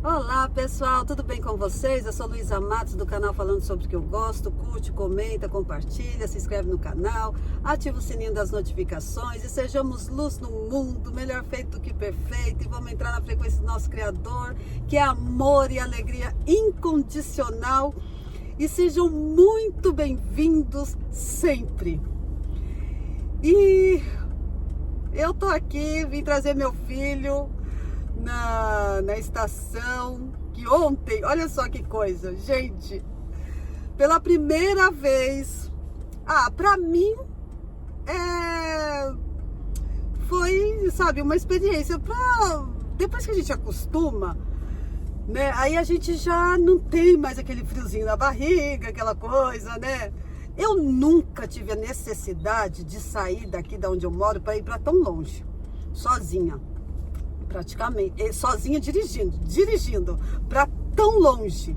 Olá pessoal, tudo bem com vocês? Eu sou Luísa Matos do canal Falando Sobre o que eu gosto. Curte, comenta, compartilha, se inscreve no canal, ativa o sininho das notificações e sejamos luz no mundo, melhor feito do que perfeito. E vamos entrar na frequência do nosso Criador, que é amor e alegria incondicional. E sejam muito bem-vindos sempre. E eu tô aqui, vim trazer meu filho na estação, que ontem, olha só que coisa, gente, pela primeira vez, pra mim, foi, sabe, uma experiência, depois que a gente acostuma, né, aí a gente já não tem mais aquele friozinho na barriga, aquela coisa, né. Eu nunca tive a necessidade de sair daqui da onde eu moro para ir para tão longe, sozinha. Praticamente, sozinha dirigindo para tão longe.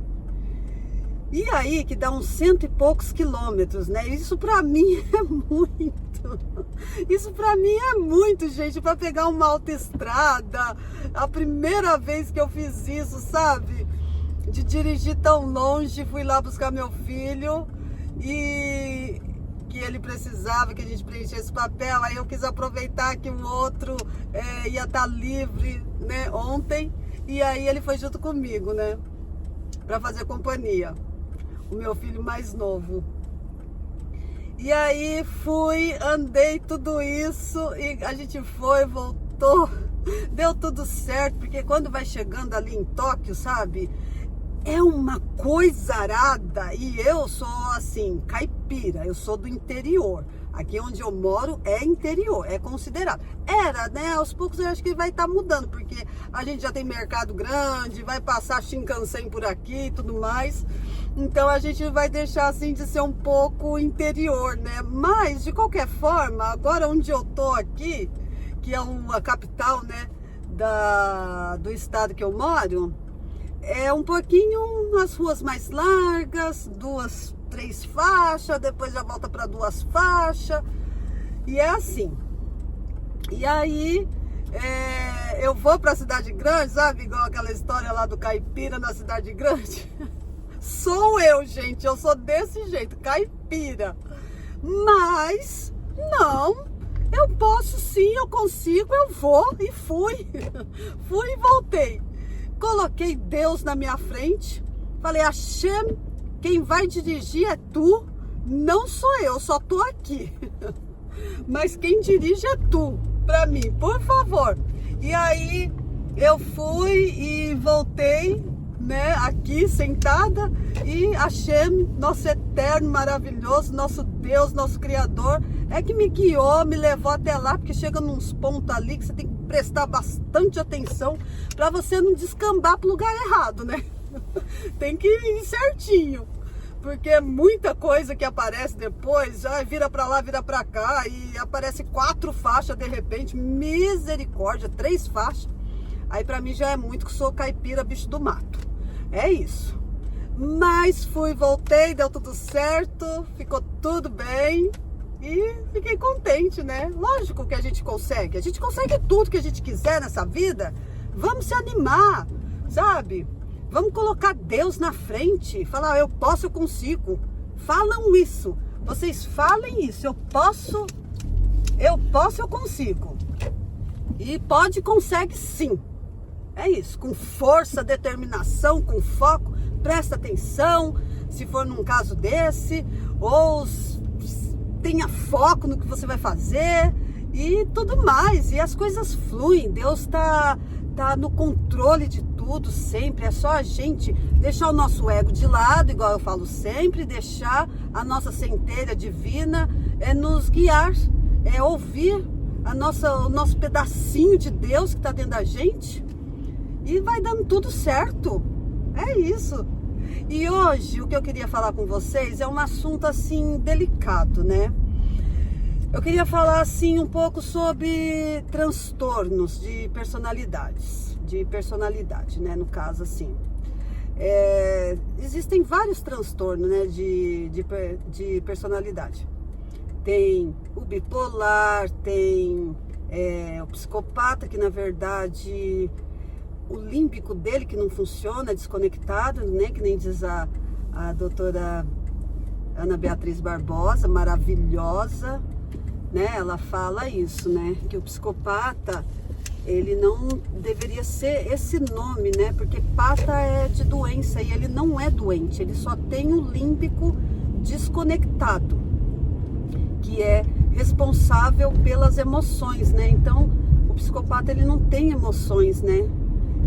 E aí que dá uns 100 e poucos quilômetros, né? Isso para mim é muito. Isso para mim é muito, gente, para pegar uma autoestrada. A primeira vez que eu fiz isso, sabe? De dirigir tão longe, fui lá buscar meu filho e que ele precisava que a gente preenchesse papel, aí eu quis aproveitar que o outro ia estar livre, né, ontem, e aí ele foi junto comigo, né, para fazer companhia, o meu filho mais novo. E aí andei tudo isso, e a gente foi, voltou, deu tudo certo, porque quando vai chegando ali em Tóquio, sabe, é uma coisa arada, e eu sou assim, caipira, eu sou do interior. Aqui onde eu moro é interior, é considerado. Era, né? Aos poucos eu acho que vai estar mudando, porque a gente já tem mercado grande, vai passar Shinkansen por aqui e tudo mais. Então a gente vai deixar assim de ser um pouco interior, né? Mas, de qualquer forma, agora onde eu tô aqui, que é a capital, né, do estado que eu moro, é um pouquinho as ruas mais largas, 2, 3 faixas, depois já volta para 2 faixas, e é assim. E aí eu vou para a cidade grande, sabe, igual aquela história lá do caipira na cidade grande. Sou eu, gente, eu sou desse jeito, caipira. Mas não, eu posso sim, eu consigo, eu vou, e fui. Fui e voltei. Coloquei Deus na minha frente, falei, Hashem, quem vai dirigir é tu, não sou eu, só tô aqui. Mas quem dirige é tu, pra mim, por favor. E aí eu fui e voltei, né, aqui sentada, e Hashem, nosso eterno, maravilhoso, nosso Deus, nosso Criador, é que me guiou, me levou até lá, porque chega nos pontos ali que você tem que prestar bastante atenção para você não descambar pro lugar errado, né? Tem que ir certinho, porque é muita coisa que aparece depois, já vira para lá, vira para cá, e aparece 4 faixas de repente, misericórdia, 3 faixas. Aí para mim já é muito, que sou caipira, bicho do mato. É isso. Mas fui, voltei, deu tudo certo, ficou tudo bem. E fiquei contente, né? Lógico que a gente consegue tudo que a gente quiser nessa vida. Vamos se animar, sabe? Vamos colocar Deus na frente, falar, eu posso, eu consigo. Falam isso, vocês falem isso, eu posso, eu consigo. E pode, consegue sim. É isso, com força, determinação, com foco, presta atenção, se for num caso desse, ou tenha foco no que você vai fazer e tudo mais. E as coisas fluem. Deus tá no controle de tudo sempre. É só a gente deixar o nosso ego de lado, igual eu falo sempre, deixar a nossa centelha divina nos guiar, ouvir o nosso pedacinho de Deus que está dentro da gente, e vai dando tudo certo. É isso. E hoje o que eu queria falar com vocês é um assunto assim delicado, né? Eu queria falar assim um pouco sobre transtornos de personalidade, né? No caso assim, existem vários transtornos, né? De personalidade. Tem o bipolar, tem o psicopata, que na verdade o límbico dele que não funciona, desconectado, né? Que nem diz a doutora Ana Beatriz Barbosa, maravilhosa, né? Ela fala isso, né? Que o psicopata, ele não deveria ser esse nome, né? Porque pata é de doença e ele não é doente, ele só tem o límbico desconectado, que é responsável pelas emoções, né? Então, o psicopata, ele não tem emoções, né?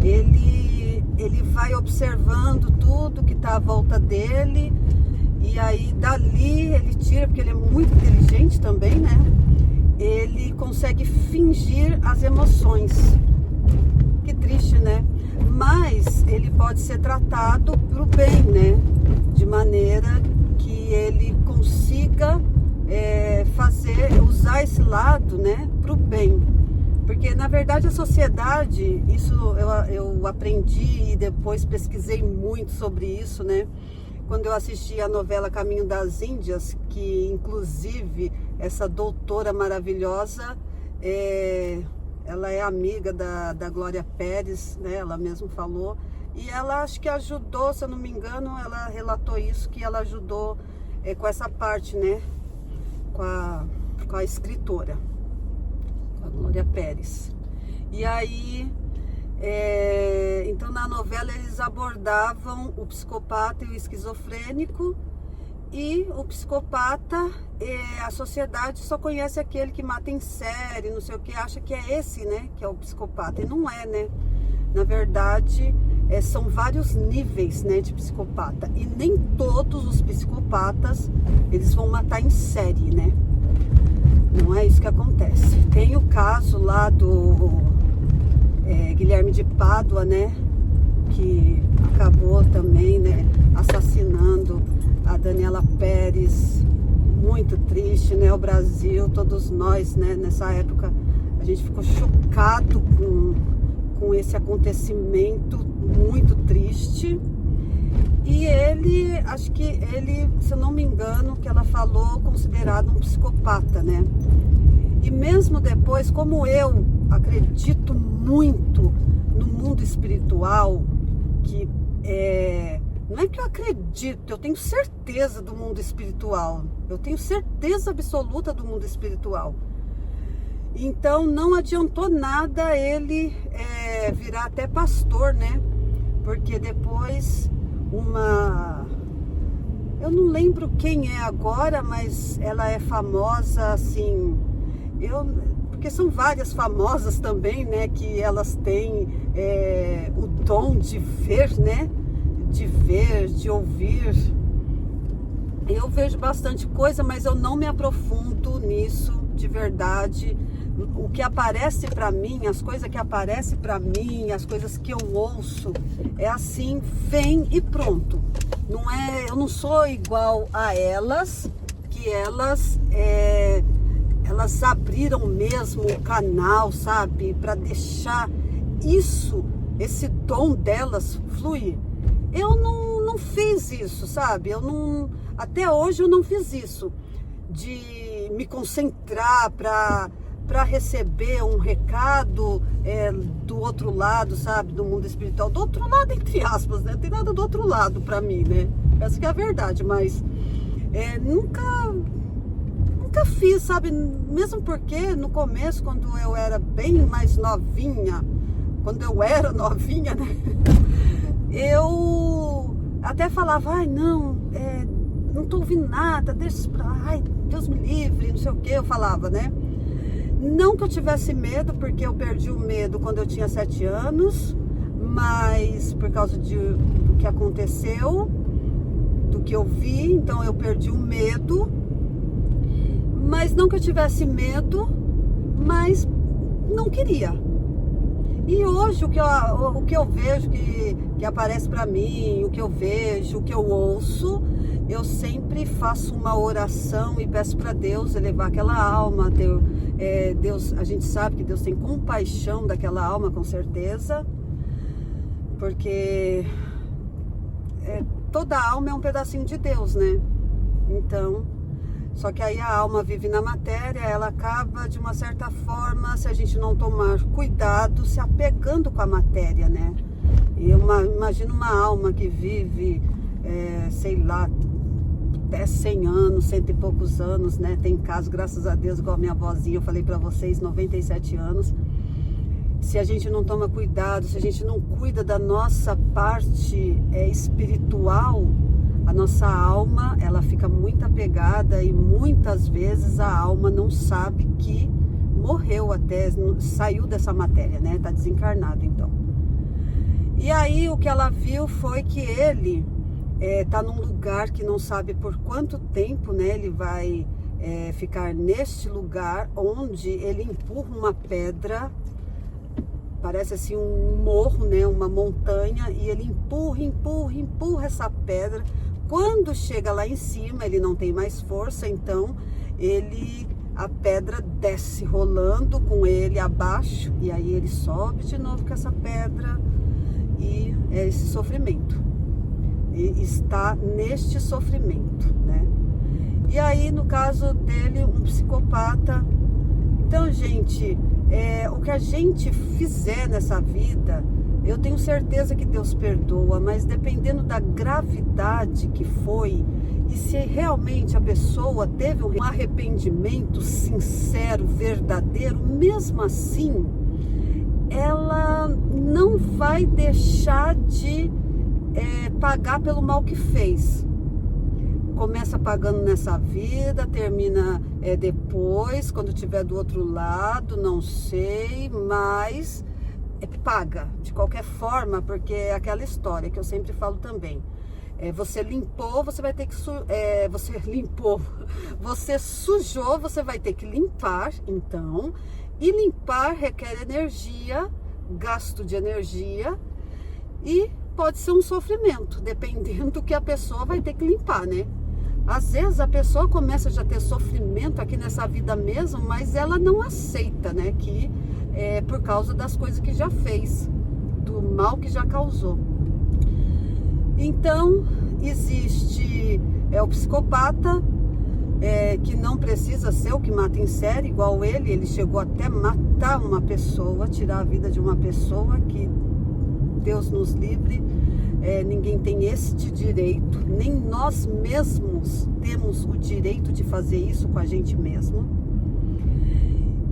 Ele vai observando tudo que está à volta dele e aí dali ele tira, porque ele é muito inteligente também, né? Ele consegue fingir as emoções. Que triste, né? Mas ele pode ser tratado pro bem, né? De maneira que ele consiga usar esse lado, né? Pro bem. Porque, na verdade, a sociedade, isso eu aprendi e depois pesquisei muito sobre isso, né? Quando eu assisti a novela Caminho das Índias, que inclusive essa doutora maravilhosa, ela é amiga da Glória Pérez, né? Ela mesmo falou. E ela acho que ajudou, se eu não me engano, ela relatou isso, que ela ajudou com essa parte, né? Com a escritora, com a Glória Pérez. E aí, então na novela eles abordavam o psicopata e o esquizofrênico. E o psicopata, a sociedade só conhece aquele que mata em série, não sei o que, acha que é esse, né, que é o psicopata. E não é, né? Na verdade, são vários níveis, né, de psicopata. E nem todos os psicopatas, eles vão matar em série, né? Não é isso que acontece. Tem o caso lá do Guilherme de Pádua, né, que acabou também, né, assassinando a Daniela Pérez. Muito triste, né? O Brasil, todos nós, né? Nessa época, a gente ficou chocado com esse acontecimento muito triste. E ele, acho que ele, se eu não me engano, que ela falou, considerado um psicopata, né? E mesmo depois, como eu acredito muito no mundo espiritual, que não é que eu acredito, eu tenho certeza do mundo espiritual. Eu tenho certeza absoluta do mundo espiritual. Então não adiantou nada ele virar até pastor, né? Porque depois eu não lembro quem é agora, mas ela é famosa, assim, porque são várias famosas também, né? Que elas têm o dom de ver, né? De ver, de ouvir. Eu vejo bastante coisa, mas eu não me aprofundo nisso de verdade. O que aparece para mim, as coisas que aparecem para mim, as coisas que eu ouço, é assim, vem e pronto. Não eu não sou igual a elas, que elas abriram mesmo o canal, sabe, para deixar esse dom delas fluir. Eu não fiz isso, sabe? Até hoje eu não fiz isso, de me concentrar para receber um recado do outro lado, sabe? Do mundo espiritual. Do outro lado, entre aspas, né? Não tem nada do outro lado para mim, né? Essa que é a verdade, mas nunca fiz, sabe? Mesmo porque no começo, quando eu era bem mais novinha, né? Eu até falava, não tô ouvindo nada, deixa isso pra lá, Deus me livre, não sei o que, eu falava, né? Não que eu tivesse medo, porque eu perdi o medo quando eu tinha 7 anos, mas por causa do que aconteceu, do que eu vi, então eu perdi o medo, mas não que eu tivesse medo, mas não queria. E hoje o que eu vejo que aparece para mim, o que eu vejo, o que eu ouço, eu sempre faço uma oração e peço para Deus elevar aquela alma. Deus, a gente sabe que Deus tem compaixão daquela alma, com certeza, porque toda alma é um pedacinho de Deus, né? Então, Só que aí a alma vive na matéria, ela acaba, de uma certa forma, se a gente não tomar cuidado, se apegando com a matéria, né? E imagina uma alma que vive, sei lá, até 100 anos, 100 e poucos anos, né? Tem casos, graças a Deus, igual a minha avózinha, eu falei pra vocês, 97 anos. Se a gente não toma cuidado, se a gente não cuida da nossa parte espiritual, a nossa alma, ela fica muito apegada e muitas vezes a alma não sabe que morreu até, saiu dessa matéria, né? Tá desencarnado, então. E aí o que ela viu foi que ele tá num lugar que não sabe por quanto tempo, né? Ele vai ficar neste lugar onde ele empurra uma pedra, parece assim um morro, né? Uma montanha, e ele empurra essa pedra. Quando chega lá em cima, ele não tem mais força, então a pedra desce rolando com ele abaixo, e aí ele sobe de novo com essa pedra, e é esse sofrimento. E está neste sofrimento, né? E aí, no caso dele, um psicopata. Então, gente, o que a gente fizer nessa vida, eu tenho certeza que Deus perdoa, mas dependendo da gravidade que foi, e se realmente a pessoa teve um arrependimento sincero, verdadeiro, mesmo assim, ela não vai deixar de pagar pelo mal que fez. Começa pagando nessa vida, termina depois, quando estiver do outro lado, não sei, mas paga de qualquer forma, porque é aquela história que eu sempre falo também. Você limpou, você vai ter que você limpou, você sujou, você vai ter que limpar, então, e limpar requer energia, gasto de energia, e pode ser um sofrimento, dependendo do que a pessoa vai ter que limpar, né? Às vezes a pessoa começa já a ter sofrimento aqui nessa vida mesmo, mas ela não aceita, né? Que é por causa das coisas que já fez, do mal que já causou. Então, existe o psicopata, que não precisa ser o que mata em série, igual ele chegou até matar uma pessoa, tirar a vida de uma pessoa, que Deus nos livre. Ninguém tem este direito, nem nós mesmos temos o direito de fazer isso com a gente mesmo.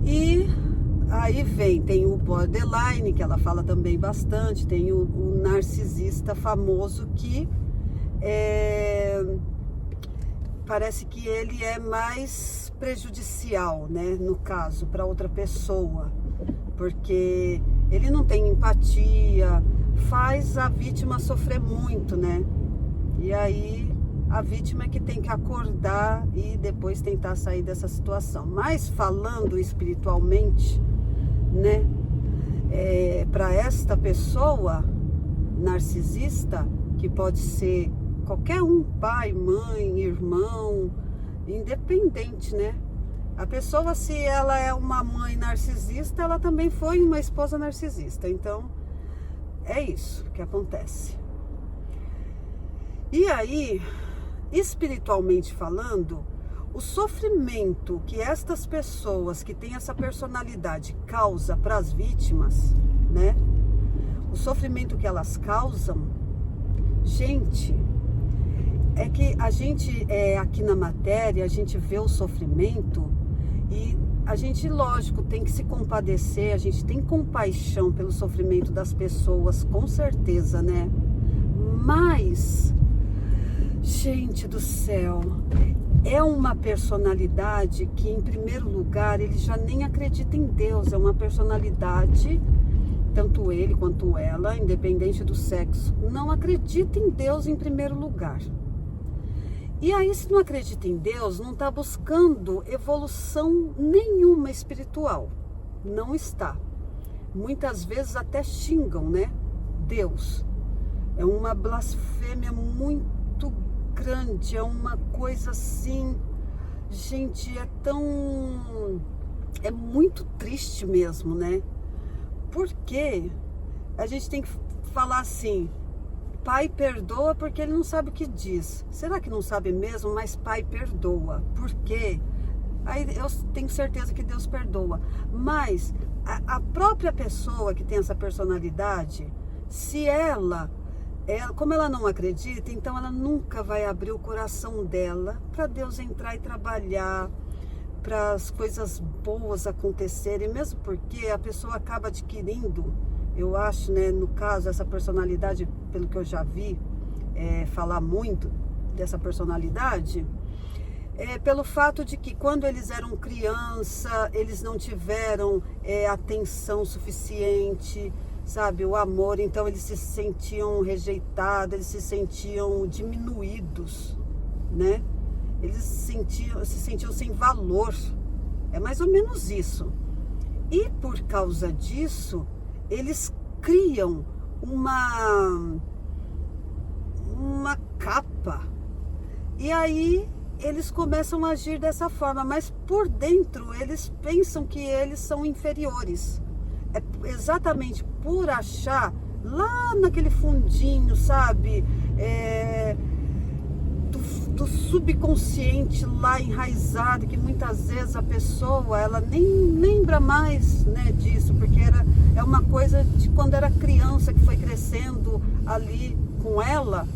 E aí tem o borderline, que ela fala também bastante, tem o narcisista famoso, que parece que ele é mais prejudicial, né, no caso, para outra pessoa, porque ele não tem empatia, faz a vítima sofrer muito, né? E aí a vítima é que tem que acordar e depois tentar sair dessa situação. Mas falando espiritualmente, né? Para esta pessoa narcisista, que pode ser qualquer um, pai, mãe, irmão, independente, né? A pessoa, se ela é uma mãe narcisista, ela também foi uma esposa narcisista. Então, é isso que acontece. E aí, espiritualmente falando, o sofrimento que estas pessoas que têm essa personalidade causa para as vítimas, né? O sofrimento que elas causam, gente, é que a gente, aqui na matéria, a gente vê o sofrimento e a gente, lógico, tem que se compadecer, a gente tem compaixão pelo sofrimento das pessoas, com certeza, né? Mas, gente do céu, é uma personalidade que, em primeiro lugar, ele já nem acredita em Deus. É uma personalidade, tanto ele quanto ela, independente do sexo, não acredita em Deus em primeiro lugar. E aí, se não acredita em Deus, não está buscando evolução nenhuma espiritual. Não está. Muitas vezes até xingam, né? Deus. É uma blasfêmia muito grande, é uma coisa assim, gente, é muito triste mesmo, né? Porque a gente tem que falar assim, pai perdoa porque ele não sabe o que diz. Será que não sabe mesmo? Mas pai perdoa. Por quê? Aí eu tenho certeza que Deus perdoa. Mas a própria pessoa que tem essa personalidade, se ela, como ela não acredita, então ela nunca vai abrir o coração dela para Deus entrar e trabalhar, para as coisas boas acontecerem, mesmo porque a pessoa acaba adquirindo, eu acho, né, no caso, essa personalidade, pelo que eu já vi falar muito dessa personalidade, pelo fato de que quando eles eram criança, eles não tiveram atenção suficiente, sabe, o amor, então eles se sentiam rejeitados, eles se sentiam diminuídos, né? Eles se sentiam sem valor. É mais ou menos isso. E por causa disso, eles criam uma capa. E aí eles começam a agir dessa forma, mas por dentro eles pensam que eles são inferiores. É exatamente por achar lá naquele fundinho, sabe? Do subconsciente lá enraizado, que muitas vezes a pessoa ela nem lembra mais, né, disso, porque é uma coisa de quando era criança que foi crescendo ali com ela,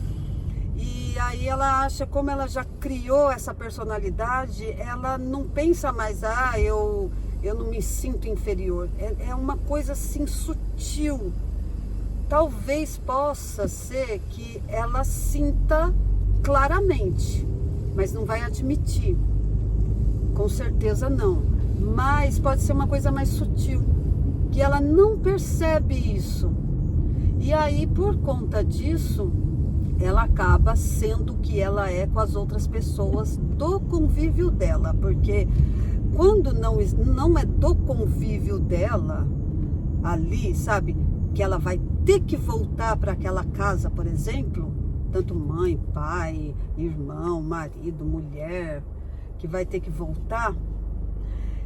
e aí ela acha, como ela já criou essa personalidade, ela não pensa mais, eu não me sinto inferior. É uma coisa assim sutil. Talvez possa ser que ela sinta claramente, mas não vai admitir, com certeza não, mas pode ser uma coisa mais sutil, que ela não percebe isso, e aí por conta disso, ela acaba sendo o que ela é com as outras pessoas do convívio dela, porque quando não é do convívio dela, ali, sabe, que ela vai ter que voltar para aquela casa, por exemplo, tanto mãe, pai, irmão, marido, mulher, que vai ter que voltar,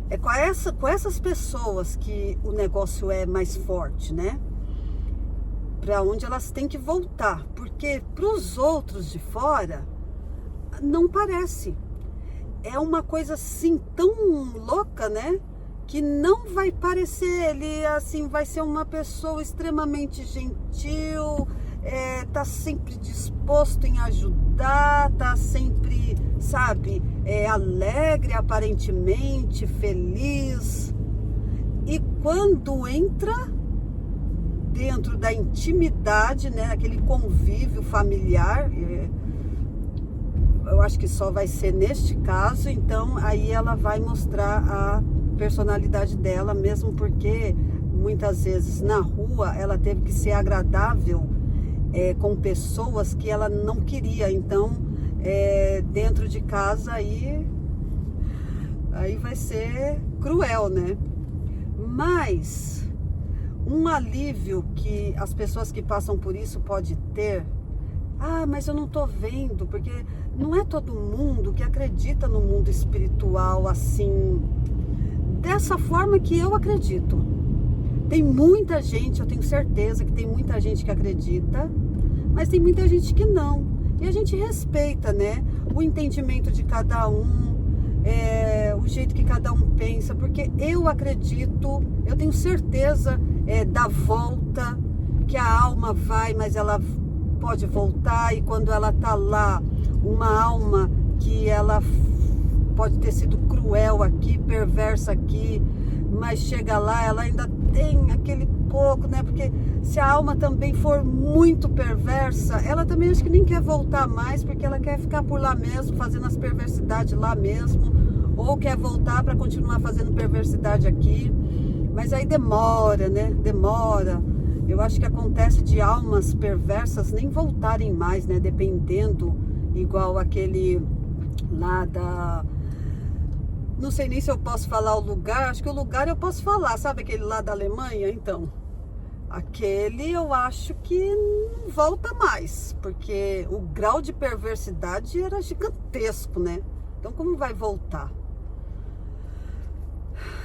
é com essas pessoas que o negócio é mais forte, né? Para onde elas têm que voltar, porque para os outros de fora, não parece. É uma coisa assim tão louca, né? Que não vai parecer, ele assim vai ser uma pessoa extremamente gentil, tá sempre disposto em ajudar, tá sempre, sabe, alegre, aparentemente feliz. E quando entra dentro da intimidade, né, aquele convívio familiar, eu acho que só vai ser neste caso, então aí ela vai mostrar a personalidade dela, mesmo porque muitas vezes na rua ela teve que ser agradável com pessoas que ela não queria, então dentro de casa aí vai ser cruel, né? Mas um alívio que as pessoas que passam por isso pode ter, mas eu não tô vendo, porque não é todo mundo que acredita no mundo espiritual assim, dessa forma que eu acredito. Tem muita gente, eu tenho certeza que tem muita gente que acredita, mas tem muita gente que não. E a gente respeita, né, o entendimento de cada um, o jeito que cada um pensa, porque eu acredito, eu tenho certeza da volta, que a alma vai, mas ela pode voltar, e quando ela tá lá, uma alma que ela pode ter sido cruel aqui, perversa aqui, mas chega lá, ela ainda tem aquele pouco, né? Porque se a alma também for muito perversa, ela também acho que nem quer voltar mais, porque ela quer ficar por lá mesmo, fazendo as perversidades lá mesmo, ou quer voltar para continuar fazendo perversidade aqui. Mas aí demora, né? Demora. Eu acho que acontece de almas perversas nem voltarem mais, né? Dependendo, igual aquele lá da... Não sei nem se eu posso falar o lugar, acho que o lugar eu posso falar, sabe aquele lá da Alemanha? Então, aquele eu acho que não volta mais, porque o grau de perversidade era gigantesco, né? Então como vai voltar?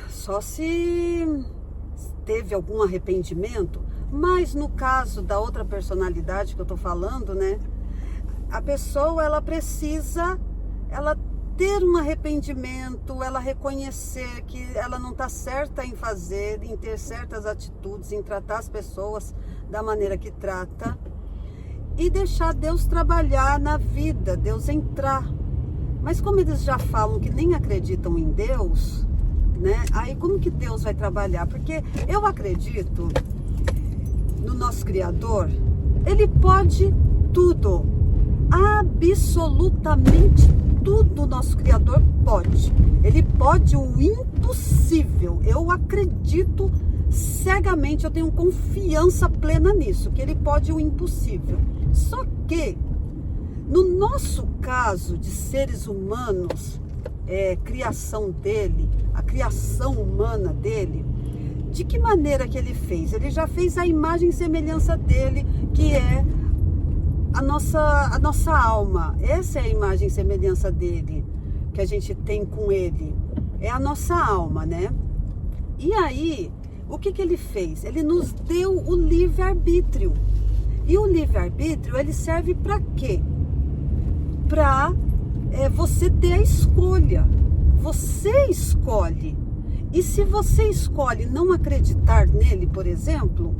Só se teve algum arrependimento, Mas no caso da outra personalidade que eu tô falando, né? A pessoa, ela precisa, ela ter um arrependimento, ela reconhecer que ela não está certa em fazer, em ter certas atitudes, em tratar as pessoas da maneira que trata e deixar Deus trabalhar na vida, Deus entrar. Mas como eles já falam que nem acreditam em Deus, né? Aí como que Deus vai trabalhar? Porque eu acredito no nosso Criador, Ele pode tudo, absolutamente tudo. Nosso Criador pode. Ele pode o impossível. Eu acredito cegamente, eu tenho confiança plena nisso, que Ele pode o impossível. Só que, no nosso caso de seres humanos, criação dele, a criação humana dele, de que maneira que Ele fez? Ele já fez a imagem e semelhança dele, que é a nossa alma. Essa é a imagem e semelhança dele, que a gente tem com Ele. É a nossa alma, né? E aí, o que Ele fez? Ele nos deu o livre-arbítrio. E o livre-arbítrio, ele serve para quê? Para você ter a escolha. Você escolhe. E se você escolhe não acreditar nele, por exemplo,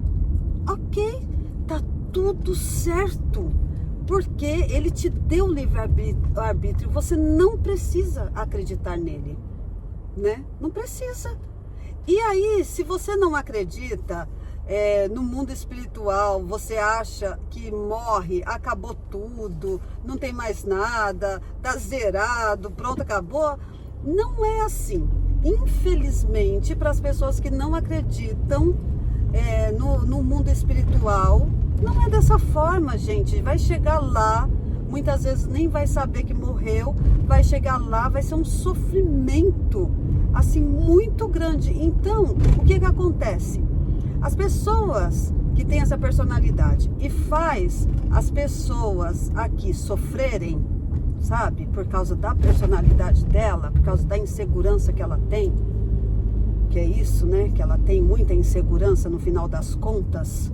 ok, tá tudo certo, porque ele te deu o livre-arbítrio. Você não precisa acreditar nele, né? Não precisa. E aí, se você não acredita no mundo espiritual, você acha que morre, acabou tudo, não tem mais nada, tá zerado, pronto, acabou. Não é assim. Infelizmente, para as pessoas que não acreditam no mundo espiritual, não é dessa forma, gente. Vai chegar lá, muitas vezes nem vai saber que morreu, vai chegar lá, vai ser um sofrimento, assim, muito grande. Então, o que acontece? As pessoas que têm essa personalidade e faz as pessoas aqui sofrerem, sabe? Por causa da personalidade dela, por causa da insegurança que ela tem, que é isso, né? Que ela tem muita insegurança no final das contas.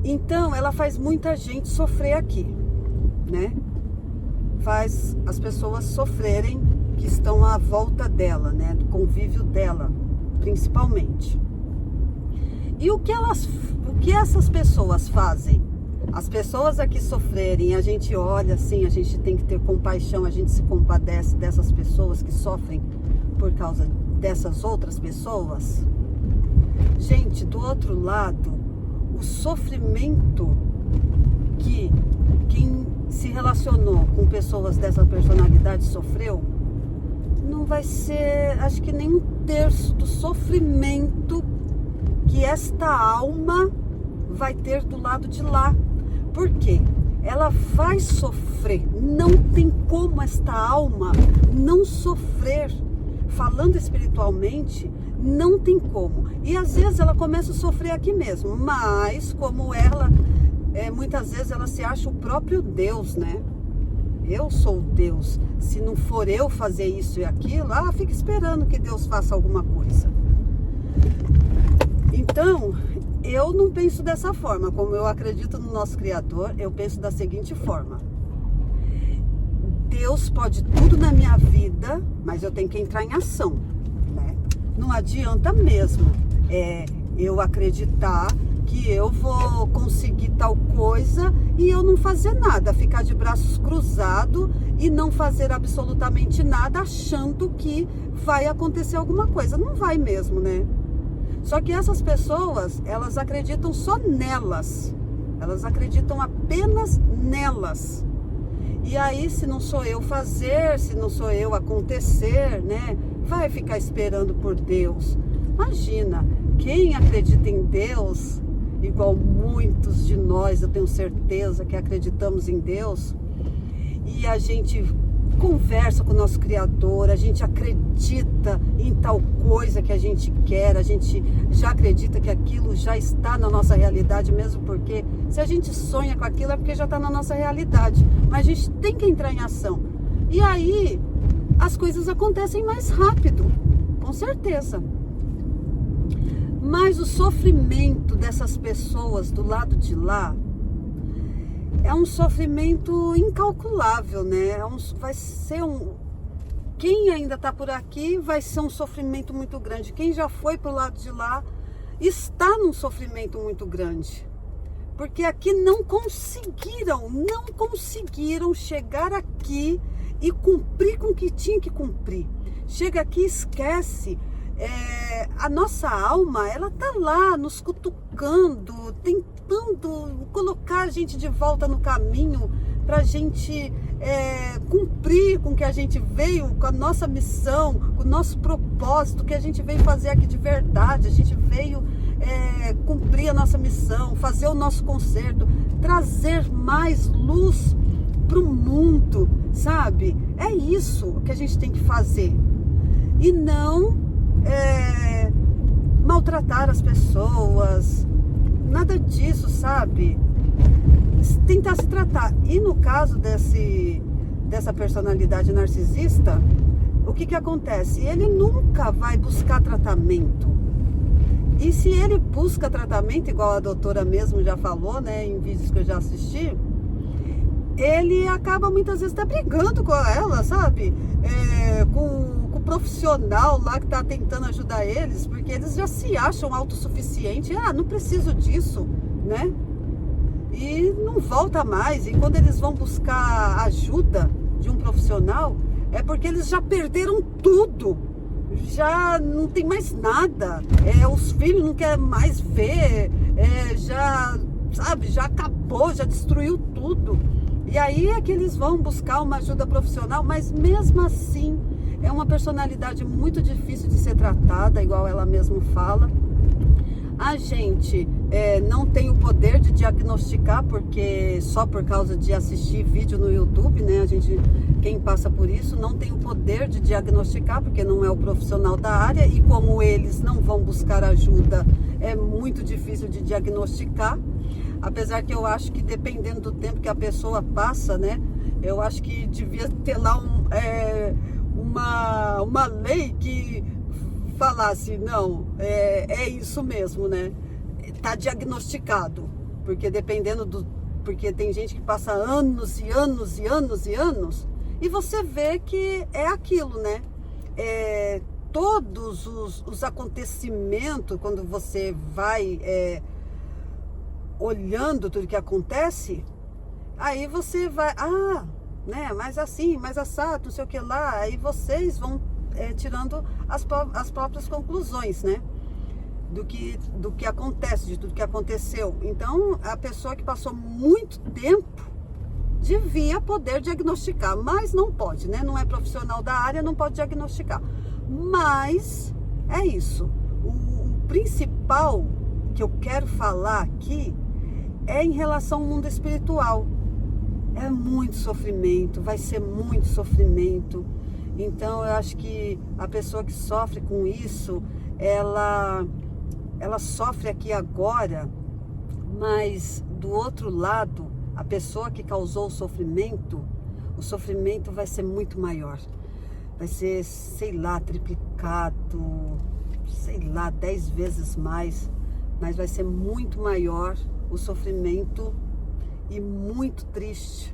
Então, ela faz muita gente sofrer aqui, né? Faz as pessoas sofrerem que estão à volta dela, né? Do convívio dela, principalmente. E o que essas pessoas fazem? As pessoas aqui sofrerem, a gente olha assim, a gente tem que ter compaixão, a gente se compadece dessas pessoas que sofrem por causa dessas outras pessoas. Gente, do outro lado, o sofrimento que quem se relacionou com pessoas dessa personalidade sofreu, não vai ser, acho que nem 1/3 do sofrimento que esta alma vai ter do lado de lá. Por quê? Ela vai sofrer. Não tem como esta alma não sofrer. Falando espiritualmente, não tem como. E às vezes ela começa a sofrer aqui mesmo. Mas como ela, muitas vezes ela se acha o próprio Deus, né? Eu sou Deus. Se não for eu fazer isso e aquilo, fica esperando que Deus faça alguma coisa. Então, eu não penso dessa forma. Como eu acredito no nosso Criador, eu penso da seguinte forma: Deus pode tudo na minha vida, mas eu tenho que entrar em ação, né? Não adianta mesmo eu acreditar que eu vou conseguir tal coisa e eu não fazer nada, ficar de braços cruzados e não fazer absolutamente nada, achando que vai acontecer alguma coisa. Não vai mesmo, né? Só que essas pessoas, elas acreditam só nelas. Elas acreditam apenas nelas. E aí, se não sou eu fazer, se não sou eu acontecer, né? Vai ficar esperando por Deus. Imagina, quem acredita em Deus, igual muitos de nós, eu tenho certeza que acreditamos em Deus, e a gente conversa com o nosso Criador, a gente acredita em tal coisa que a gente quer, a gente já acredita que aquilo já está na nossa realidade, mesmo porque se a gente sonha com aquilo é porque já está na nossa realidade, mas a gente tem que entrar em ação. E aí as coisas acontecem mais rápido, com certeza. Mas o sofrimento dessas pessoas do lado de lá é um sofrimento incalculável, né? Quem ainda está por aqui vai ser um sofrimento muito grande. Quem já foi para o lado de lá está num sofrimento muito grande. Porque aqui não conseguiram chegar aqui e cumprir com o que tinha que cumprir. Chega aqui e esquece. A nossa alma, ela tá lá nos cutucando, tentando colocar a gente de volta no caminho para a gente cumprir com o que a gente veio, com a nossa missão, com o nosso propósito, que a gente veio fazer aqui de verdade. A gente veio cumprir a nossa missão, fazer o nosso concerto, trazer mais luz para o mundo, sabe? É isso que a gente tem que fazer. E não maltratar as pessoas, nada disso, sabe? Tentar se tratar. E no caso dessa personalidade narcisista, o que acontece? Ele nunca vai buscar tratamento. E se ele busca tratamento, igual a doutora mesmo já falou, né, em vídeos que eu já assisti, ele acaba muitas vezes até brigando com ela, sabe? Com o profissional lá que tá tentando ajudar eles, porque eles já se acham autossuficientes. Não preciso disso, né? E não volta mais. E quando eles vão buscar ajuda de um profissional, é porque eles já perderam tudo. Já não tem mais nada. Os filhos não querem mais ver. Já acabou, já destruiu tudo. E aí é que eles vão buscar uma ajuda profissional, mas mesmo assim é uma personalidade muito difícil de ser tratada, igual ela mesma fala. A gente não tem o poder de diagnosticar, porque só por causa de assistir vídeo no YouTube, né? Quem passa por isso não tem o poder de diagnosticar, porque não é o profissional da área, e como eles não vão buscar ajuda, é muito difícil de diagnosticar. Apesar que eu acho que dependendo do tempo que a pessoa passa, né? Eu acho que devia ter lá uma lei que falasse, não, é isso mesmo, né? Tá diagnosticado. Porque porque tem gente que passa anos e anos e anos e anos, e você vê que é aquilo, né? Todos os acontecimentos, quando você vai olhando tudo que acontece, aí você vai, né, mas assim, mas assado, não sei o que lá, aí vocês vão tirando as próprias conclusões, né, do que acontece, de tudo que aconteceu. Então, a pessoa que passou muito tempo devia poder diagnosticar, mas não pode, né, não é profissional da área, não pode diagnosticar. Mas é isso. O principal que eu quero falar aqui é em relação ao mundo espiritual. É muito sofrimento, vai ser muito sofrimento. Então eu acho que a pessoa que sofre com isso, ela sofre aqui agora, mas do outro lado, a pessoa que causou o sofrimento vai ser muito maior. Vai ser, sei lá, triplicado, sei lá, 10 vezes mais, mas vai ser muito maior o sofrimento e muito triste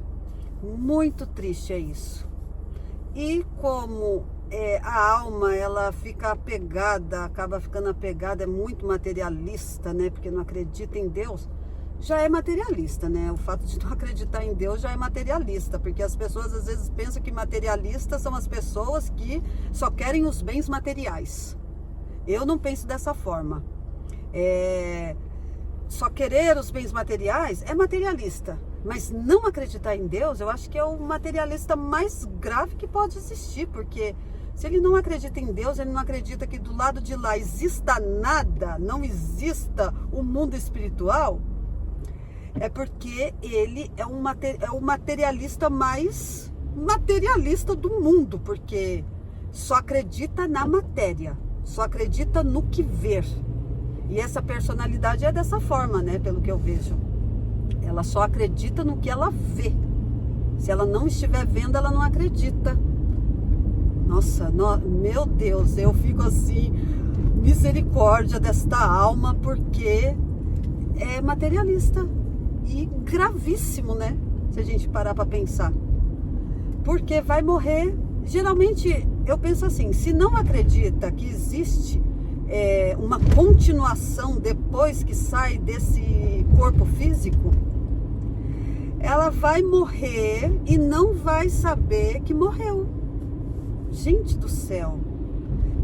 é isso. E como a alma, ela fica apegada, acaba ficando apegada, é muito materialista, né? Porque não acredita em Deus, já é materialista, né? O fato de não acreditar em Deus já é materialista, porque as pessoas às vezes pensam que materialistas são as pessoas que só querem os bens materiais. Eu não penso dessa forma. Só querer os bens materiais é materialista, mas não acreditar em Deus, eu acho que é o materialista mais grave que pode existir, porque se ele não acredita em Deus, ele não acredita que do lado de lá exista nada, não exista o mundo espiritual, é porque ele é o materialista mais materialista do mundo, porque só acredita na matéria, só acredita no que ver. E essa personalidade é dessa forma, né? Pelo que eu vejo. Ela só acredita no que ela vê. Se ela não estiver vendo, ela não acredita. Nossa, meu Deus, eu fico assim, misericórdia desta alma, porque é materialista e gravíssimo, né? Se a gente parar para pensar, porque vai morrer. Geralmente eu penso assim, se não acredita que existe uma continuação depois que sai desse corpo físico, ela vai morrer e não vai saber que morreu. Gente do céu.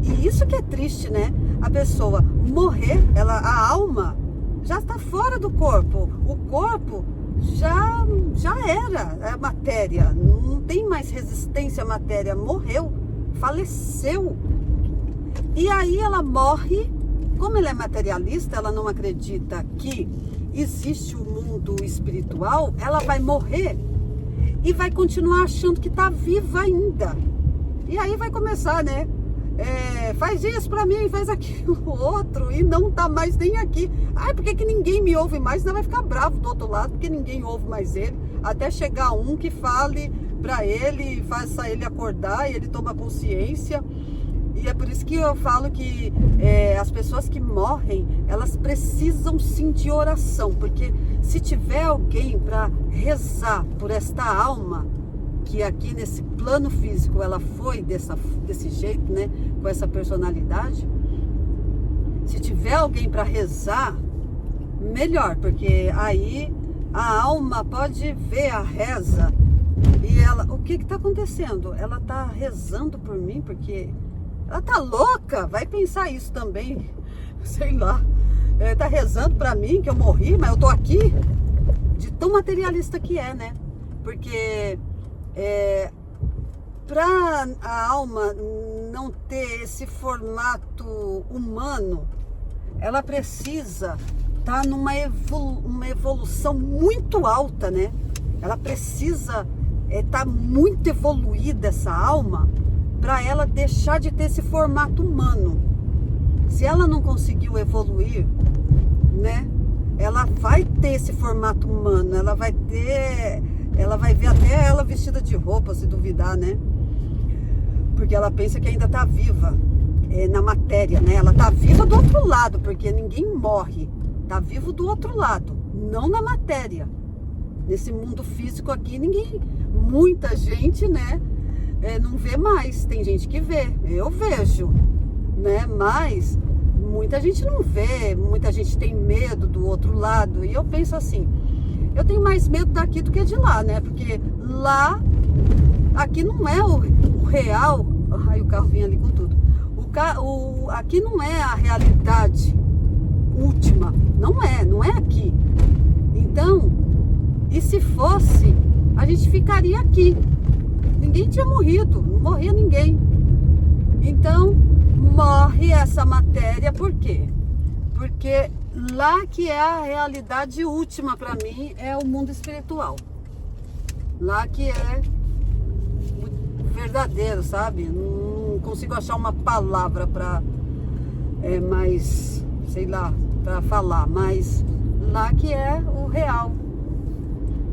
E isso que é triste, né? A pessoa morrer, a alma já está fora do corpo. O corpo já era, é matéria. Não tem mais resistência à matéria. Morreu, faleceu. E aí ela morre. Como ela é materialista, ela não acredita que existe um mundo espiritual, ela vai morrer e vai continuar achando que está viva ainda. E aí vai começar, né? Faz isso pra mim, faz aquilo outro, e não tá mais nem aqui. Ai, por que ninguém me ouve mais? Não, vai ficar bravo do outro lado, porque ninguém ouve mais ele, até chegar um que fale pra ele, faça ele acordar e ele toma consciência. E é por isso que eu falo que as pessoas que morrem, elas precisam sim de oração, porque se tiver alguém para rezar por esta alma, que aqui nesse plano físico ela foi desse jeito, né, com essa personalidade, se tiver alguém para rezar, melhor, porque aí a alma pode ver a reza e ela, o que está acontecendo? Ela está rezando por mim porque ela tá louca, vai pensar isso também, sei lá, tá rezando para mim que eu morri, mas eu tô aqui, de tão materialista que é, né? Porque para a alma não ter esse formato humano, ela precisa estar numa evolução muito alta, né? Ela precisa estar muito evoluída, essa alma, para ela deixar de ter esse formato humano. Se ela não conseguiu evoluir, né? Ela vai ter esse formato humano, ela vai ver até ela vestida de roupa, se duvidar, né? Porque ela pensa que ainda está viva na matéria, né? Ela está viva do outro lado, porque ninguém morre. Está vivo do outro lado, não na matéria. Nesse mundo físico aqui, muita gente, né? Não vê mais. Tem gente que vê, eu vejo, né? Mas muita gente não vê, muita gente tem medo do outro lado. E eu penso assim, eu tenho mais medo daqui do que de lá, né? Porque lá, aqui não é o real. Ai, o carro vinha ali com tudo. Aqui não é a realidade última. Não é aqui. Então, e se fosse, a gente ficaria aqui. Ninguém tinha morrido, não morria ninguém. Então, morre essa matéria, por quê? Porque lá que é a realidade última para mim é o mundo espiritual. Lá que é o verdadeiro, sabe? Não consigo achar uma palavra para mais, sei lá, para falar, mas lá que é o real.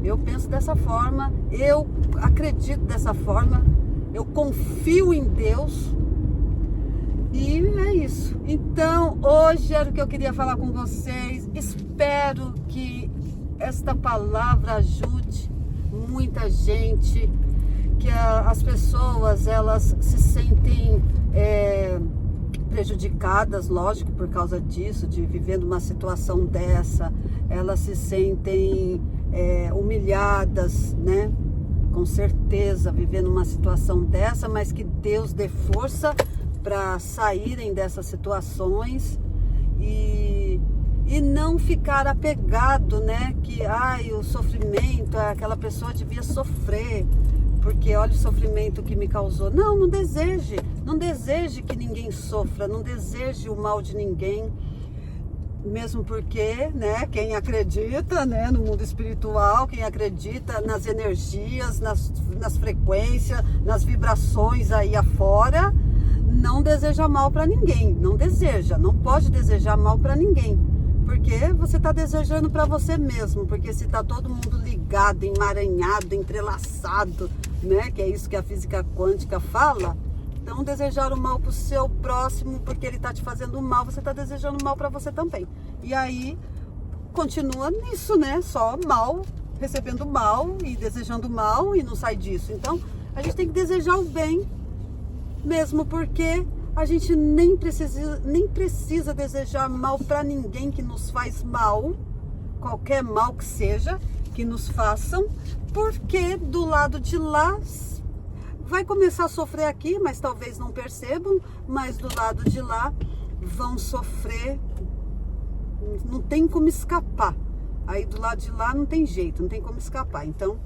Eu penso dessa forma, eu acredito dessa forma, eu confio em Deus e é isso. Então, hoje era o que eu queria falar com vocês. Espero que esta palavra ajude muita gente, que as pessoas, elas se sentem prejudicadas, lógico, por causa disso, de viver numa situação dessa, elas se sentem humilhadas, né? Com certeza, viver numa situação dessa, mas que Deus dê força para saírem dessas situações e não ficar apegado, né? Que o sofrimento, aquela pessoa devia sofrer, porque olha o sofrimento que me causou. Não deseje que ninguém sofra, não deseje o mal de ninguém. Mesmo porque, né, quem acredita, né, no mundo espiritual, quem acredita nas energias, nas frequências, nas vibrações aí afora, não deseja mal para ninguém. Não pode desejar mal para ninguém. Porque você está desejando para você mesmo. Porque se está todo mundo ligado, emaranhado, entrelaçado, né, que é isso que a física quântica fala, Então, desejar o mal pro seu próximo, porque ele tá te fazendo mal, você tá desejando mal para você também. E aí, continua nisso, né? Só mal, recebendo mal e desejando mal e não sai disso. Então, a gente tem que desejar o bem, mesmo porque a gente nem precisa desejar mal para ninguém que nos faz mal, qualquer mal que seja, que nos façam, porque do lado de lá vai começar a sofrer aqui, mas talvez não percebam, mas do lado de lá vão sofrer, não tem como escapar. Aí do lado de lá não tem jeito, não tem como escapar. Então,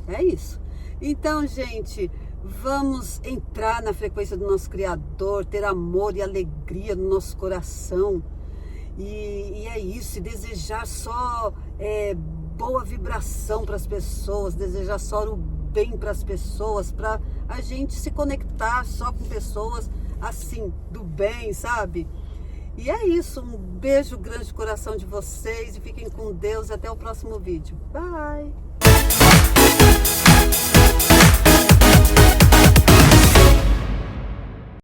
é isso. Então, gente, vamos entrar na frequência do nosso Criador, ter amor e alegria no nosso coração. E é isso, e desejar só boa vibração para as pessoas, desejar só o bem para as pessoas, para a gente se conectar só com pessoas assim, do bem, sabe? E é isso, um beijo grande no coração de vocês e fiquem com Deus e até o próximo vídeo. Bye!